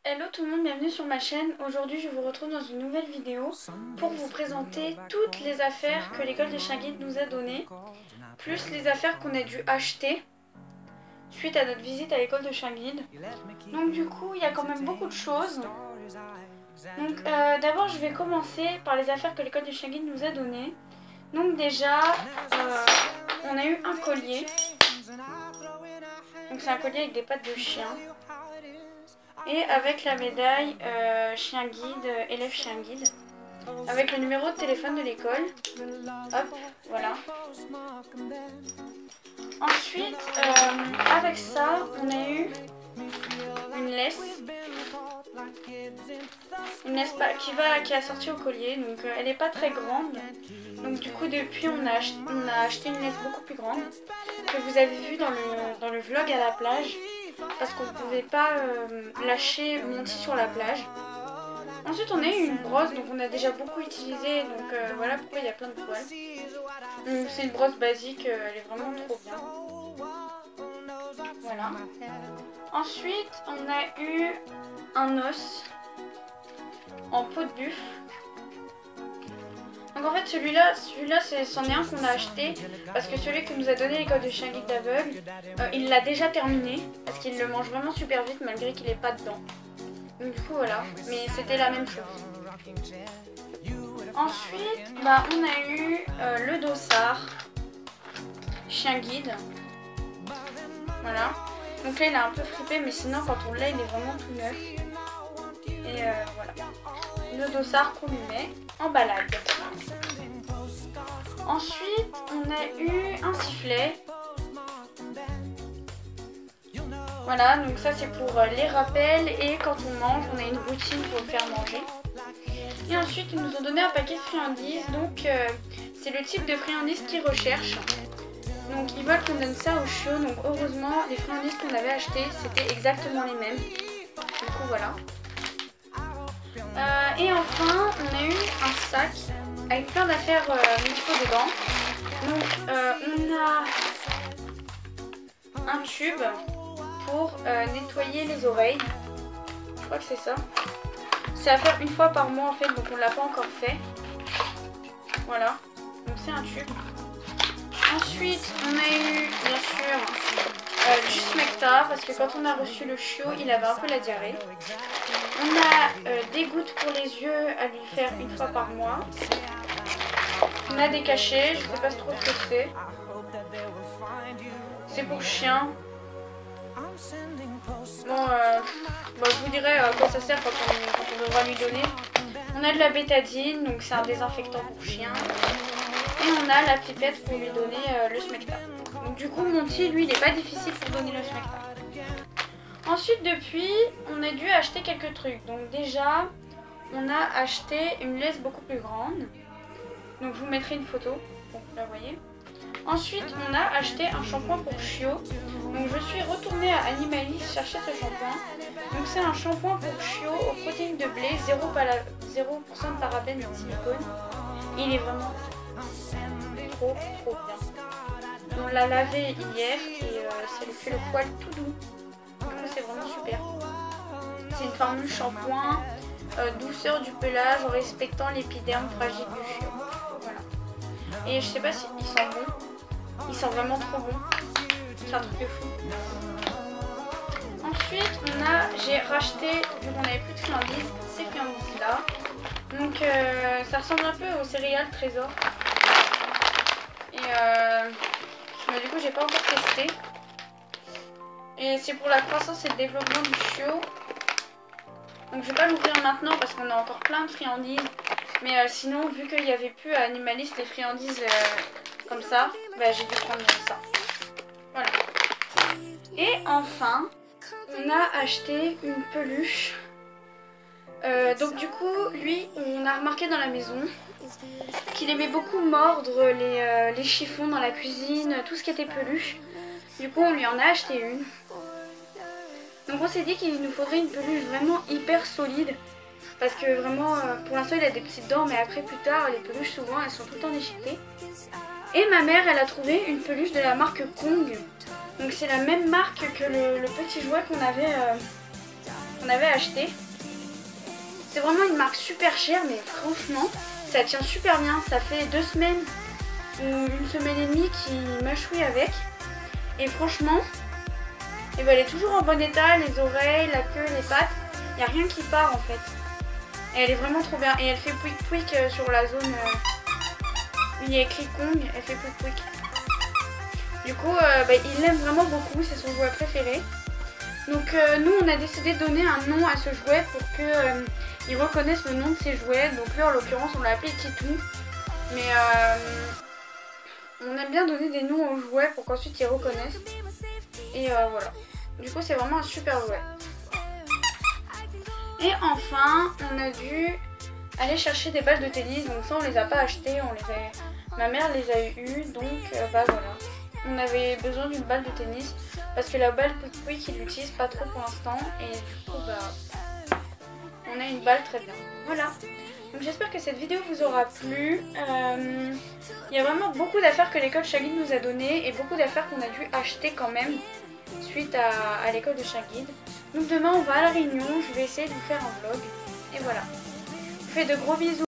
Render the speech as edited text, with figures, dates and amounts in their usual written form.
Hello tout le monde, bienvenue sur ma chaîne. Aujourd'hui je vous retrouve dans une nouvelle vidéo pour vous présenter toutes les affaires que l'école des chiens guides nous a données, plus les affaires qu'on a dû acheter suite à notre visite à l'école de chiens guides. Donc du coup il y a quand même beaucoup de choses. Donc d'abord je vais commencer par les affaires que l'école des chiens guides nous a données. Donc déjà on a eu un collier. Donc c'est un collier avec des pattes de chien. Et avec la médaille chien guide, élève chien guide. Avec le numéro de téléphone de l'école. Hop, voilà. Ensuite, avec ça, on a eu une laisse. Une laisse qui a sorti au collier. Donc elle n'est pas très grande. Donc du coup depuis on a acheté une laisse beaucoup plus grande. Que vous avez vu dans le vlog à la plage. Parce qu'on ne pouvait pas lâcher Monty sur la plage. Ensuite on a eu une brosse, donc on a déjà beaucoup utilisé, donc voilà pourquoi il y a plein de poils. C'est une brosse basique, elle est vraiment trop bien. Voilà. Ensuite on a eu un os en peau de buffle. Donc en fait celui-là c'en est un qu'on a acheté parce que celui que nous a donné l'école de chien guide d'aveugle, il l'a déjà terminé parce qu'il le mange vraiment super vite malgré qu'il n'est pas dedans. Donc du coup voilà, mais c'était la même chose. Ensuite on a eu le dossard chien guide. Voilà. Donc là il a un peu flippé mais sinon quand on l'a il est vraiment tout neuf. Et voilà. Le dossard qu'on lui met en balade. Ensuite, on a eu un sifflet. Voilà, donc ça c'est pour les rappels et quand on mange, on a une routine pour le faire manger. Et ensuite, ils nous ont donné un paquet de friandises. Donc, c'est le type de friandises qu'ils recherchent. Donc, ils veulent qu'on donne ça aux chiots. Donc, heureusement, les friandises qu'on avait achetées, c'était exactement les mêmes. Du coup, voilà. Et enfin, on a eu un sac avec plein d'affaires médicaux dedans. Donc, on a un tube pour nettoyer les oreilles. Je crois que c'est ça. C'est à faire une fois par mois en fait, donc on ne l'a pas encore fait. Voilà, donc c'est un tube. Ensuite, on a eu bien sûr du smecta parce que quand on a reçu le chiot, il avait un peu la diarrhée. On a des gouttes pour les yeux à lui faire une fois par mois. On a des cachets, je sais pas trop ce que c'est. C'est pour chien. Bon, je vous dirai à quoi ça sert quand on devra lui donner. On a de la bétadine, donc c'est un désinfectant pour chien. Et on a la pipette pour lui donner le smecta. Donc du coup, Monty, lui, il n'est pas difficile pour donner le smecta. Ensuite, depuis, on a dû acheter quelques trucs. Donc déjà, on a acheté une laisse beaucoup plus grande. Donc je vous mettrai une photo pour que vous la voyez. Ensuite, on a acheté un shampoing pour chiot. Donc je suis retournée à Animalis chercher ce shampoing. Donc c'est un shampoing pour chiot aux protéines de blé, 0% de parabènes et de silicone. Il est vraiment trop bien. On l'a lavé hier et ça lui fait le poil tout doux. Du coup c'est vraiment super. C'est une formule shampoing, douceur du pelage en respectant l'épiderme fragile du chiot. Voilà. Et je sais pas si il sent bon. Il sent vraiment trop bon. C'est un truc de fou. Ensuite, j'ai racheté, vu qu'on n'avait plus de friandises, ces friandises là. Donc ça ressemble un peu aux céréales Trésor. Et mais du coup j'ai pas encore testé. Et c'est pour la croissance et le développement du chiot. Donc je vais pas l'ouvrir maintenant parce qu'on a encore plein de friandises. Mais sinon, vu qu'il n'y avait plus à Animalis les friandises comme ça, j'ai dû prendre ça. Voilà. Et enfin, on a acheté une peluche. Donc du coup, lui, on a remarqué dans la maison qu'il aimait beaucoup mordre les chiffons dans la cuisine, tout ce qui était peluche. Du coup, on lui en a acheté une. Donc on s'est dit qu'il nous faudrait une peluche vraiment hyper solide. Parce que vraiment, pour l'instant il a des petites dents, mais après plus tard, les peluches souvent elles sont tout le temps déchiquetées. Et ma mère, elle a trouvé une peluche de la marque Kong. Donc c'est la même marque que le petit jouet qu'on avait qu'on avait acheté. C'est vraiment une marque super chère, mais franchement, ça tient super bien. Ça fait 2 semaines ou 1 semaine et demie qu'il mâchouille avec. Et franchement, et ben, elle est toujours en bon état, les oreilles, la queue, les pattes. Il n'y a rien qui part en fait. Et elle est vraiment trop bien. Et elle fait pouic pouic sur la zone où il y a écrit Kong. Elle fait pouic pouic. Du coup, il l'aime vraiment beaucoup. C'est son jouet préféré. Donc nous, on a décidé de donner un nom à ce jouet pour qu'il reconnaisse le nom de ses jouets. Donc lui, en l'occurrence, on l'a appelé Titou. Mais on aime bien donner des noms aux jouets pour qu'ensuite ils reconnaissent. Et voilà. Du coup, c'est vraiment un super jouet. Et enfin, on a dû aller chercher des balles de tennis. Donc ça, on les a pas achetées. Ma mère les a eues. Donc voilà. On avait besoin d'une balle de tennis. Parce que la balle Pouic Pouic, il l'utilise pas trop pour l'instant. Et du coup, on a une balle très bien. Voilà. Donc j'espère que cette vidéo vous aura plu. Il y a vraiment beaucoup d'affaires que l'école Chagid nous a données. Et beaucoup d'affaires qu'on a dû acheter quand même. Suite à l'école de Chagid. Donc demain on va à la Réunion, je vais essayer de vous faire un vlog. Et voilà. Je vous fais de gros bisous.